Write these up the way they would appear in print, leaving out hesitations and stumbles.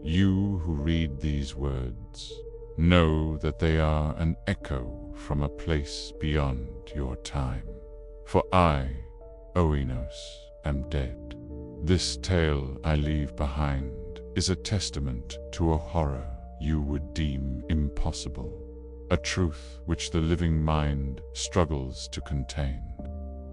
You who read these words know that they are an echo from a place beyond your time. For I, Oinos, am dead. This tale I leave behind is a testament to a horror you would deem impossible, a truth which the living mind struggles to contain.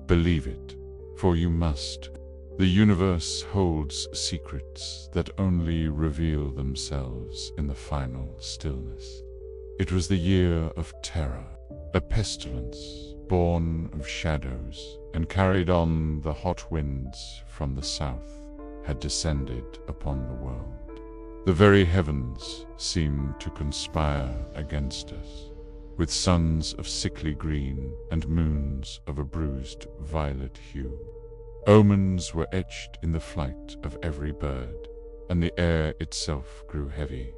Believe it, for you must. The universe holds secrets that only reveal themselves in the final stillness. It was the year of terror, a pestilence born of shadows and carried on the hot winds from the south had descended upon the world. The very heavens seemed to conspire against us, with suns of sickly green and moons of a bruised violet hue. Omens were etched in the flight of every bird, and the air itself grew heavy,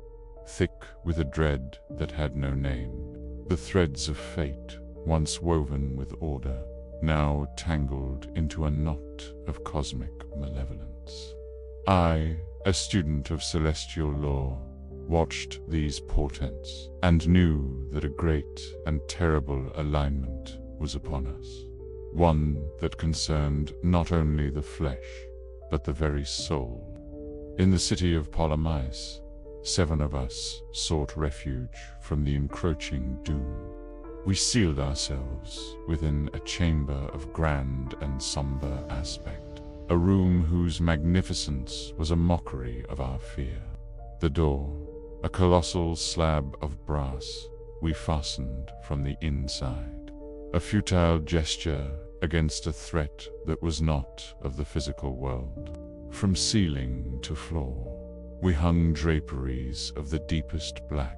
thick with a dread that had no name. The threads of fate, once woven with order, now tangled into a knot of cosmic malevolence. I, a student of celestial law, watched these portents and knew that a great and terrible alignment was upon us. One that concerned not only the flesh, but the very soul. In the city of Ptolemais, 7 of us sought refuge from the encroaching doom. We sealed ourselves within a chamber of grand and somber aspect, a room whose magnificence was a mockery of our fear. The door, a colossal slab of brass, we fastened from the inside, a futile gesture against a threat that was not of the physical world. From ceiling to floor, we hung draperies of the deepest black,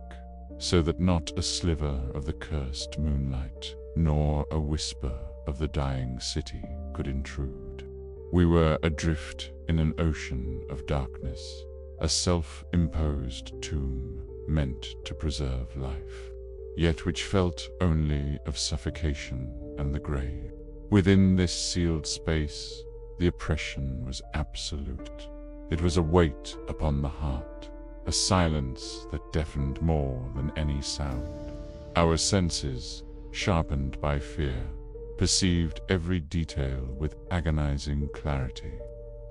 so that not a sliver of the cursed moonlight, nor a whisper of the dying city could intrude. We were adrift in an ocean of darkness, a self-imposed tomb meant to preserve life, yet which felt only of suffocation and the grave. Within this sealed space, the oppression was absolute. It was a weight upon the heart, a silence that deafened more than any sound. Our senses, sharpened by fear, perceived every detail with agonizing clarity.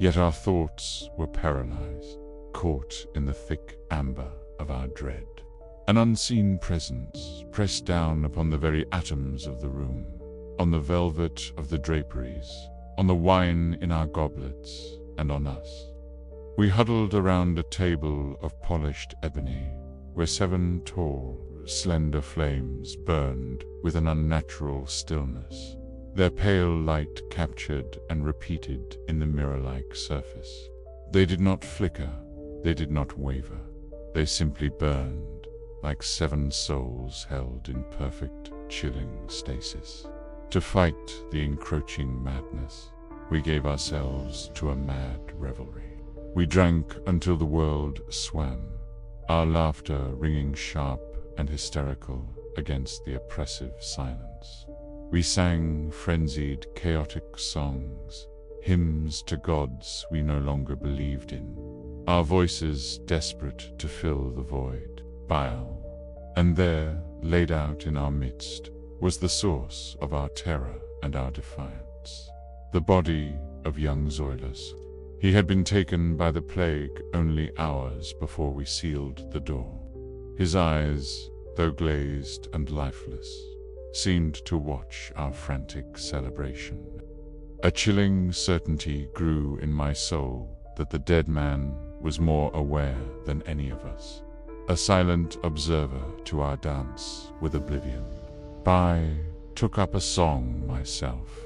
Yet our thoughts were paralyzed, caught in the thick amber of our dread. An unseen presence pressed down upon the very atoms of the room, on the velvet of the draperies, on the wine in our goblets, and on us. We huddled around a table of polished ebony, where 7 tall, slender flames burned with an unnatural stillness, their pale light captured and repeated in the mirror-like surface. They did not flicker, they did not waver, they simply burned, like 7 souls held in perfect, chilling stasis. To fight the encroaching madness, we gave ourselves to a mad revelry. We drank until the world swam, our laughter ringing sharp and hysterical against the oppressive silence. We sang frenzied, chaotic songs, hymns to gods we no longer believed in, our voices desperate to fill the void. Bile. And there, laid out in our midst, was the source of our terror and our defiance. The body of young Zoilus. He had been taken by the plague only hours before we sealed the door. His eyes, though glazed and lifeless, seemed to watch our frantic celebration. A chilling certainty grew in my soul that the dead man was more aware than any of us, a silent observer to our dance with oblivion. I took up a song myself,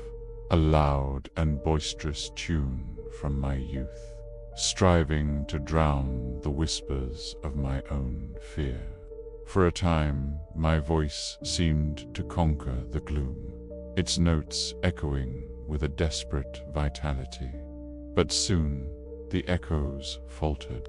a loud and boisterous tune from my youth, striving to drown the whispers of my own fear. For a time, my voice seemed to conquer the gloom, its notes echoing with a desperate vitality. But soon, the echoes faltered.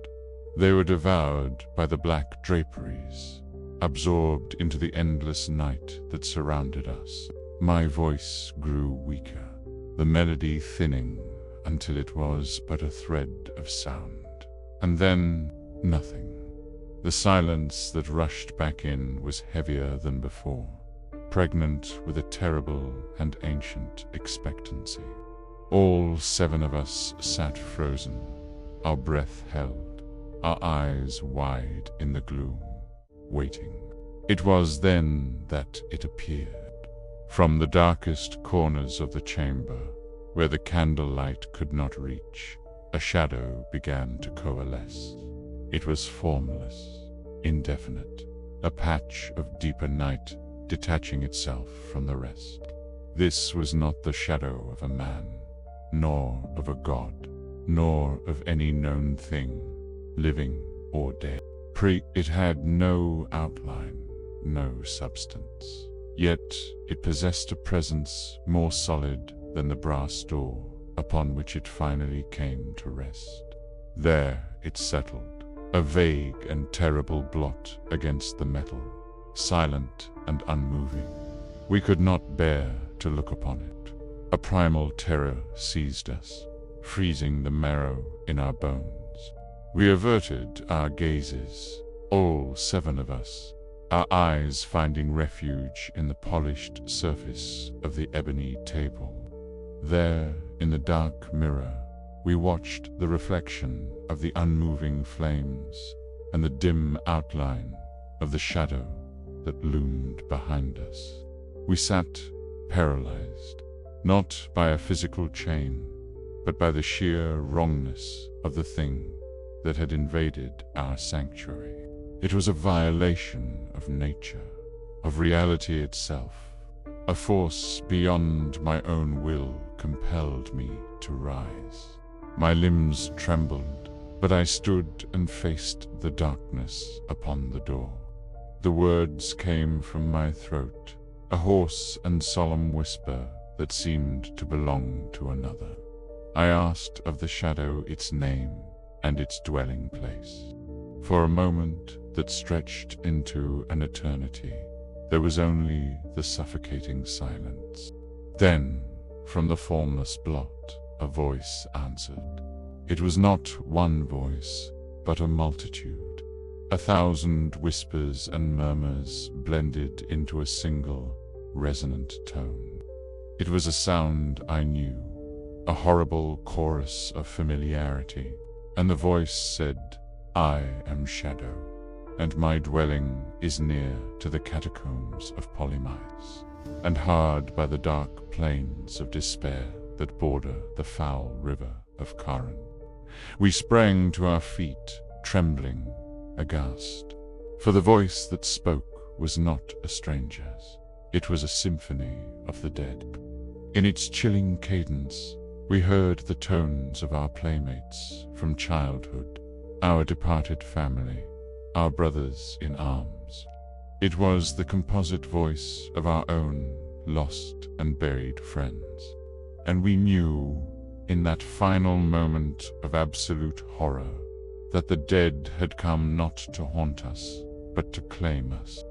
They were devoured by the black draperies, absorbed into the endless night that surrounded us. My voice grew weaker, the melody thinning until it was but a thread of sound. And then, Nothing. The silence that rushed back in was heavier than before, pregnant with a terrible and ancient expectancy. All 7 of us sat frozen, our breath held, our eyes wide in the gloom, waiting. It was then that it appeared. From the darkest corners of the chamber, where the candlelight could not reach, a shadow began to coalesce. It was formless, indefinite, a patch of deeper night detaching itself from the rest. This was not the shadow of a man, nor of a god, nor of any known thing, living or dead. It had no outline, no substance. Yet it possessed a presence more solid than the brass door upon which it finally came to rest. There it settled, a vague and terrible blot against the metal, silent and unmoving. We could not bear to look upon it. A primal terror seized us, freezing the marrow in our bones. We averted our gazes, all 7 of us, our eyes finding refuge in the polished surface of the ebony table. There, in the dark mirror, we watched the reflection of the unmoving flames and the dim outline of the shadow that loomed behind us. We sat paralyzed, not by a physical chain, but by the sheer wrongness of the thing that had invaded our sanctuary. It was a violation of nature, of reality itself. A force beyond my own will compelled me to rise. My limbs trembled, but I stood and faced the darkness upon the door. The words came from my throat, a hoarse and solemn whisper that seemed to belong to another. I asked of the shadow its name and its dwelling place. For a moment that stretched into an eternity, there was only the suffocating silence. Then, from the formless blot, a voice answered. It was not one voice, but a multitude. 1,000 whispers and murmurs blended into a single, resonant tone. It was a sound I knew, a horrible chorus of familiarity, and the voice said, "I am Shadow, and my dwelling is near to the catacombs of Polymice, and hard by the dark plains of despair that border the foul river of Charon." We sprang to our feet, trembling, aghast, for the voice that spoke was not a stranger's. It was a symphony of the dead. In its chilling cadence, we heard the tones of our playmates from childhood, our departed family, our brothers in arms. It was the composite voice of our own lost and buried friends. And we knew, in that final moment of absolute horror, that the dead had come not to haunt us, but to claim us.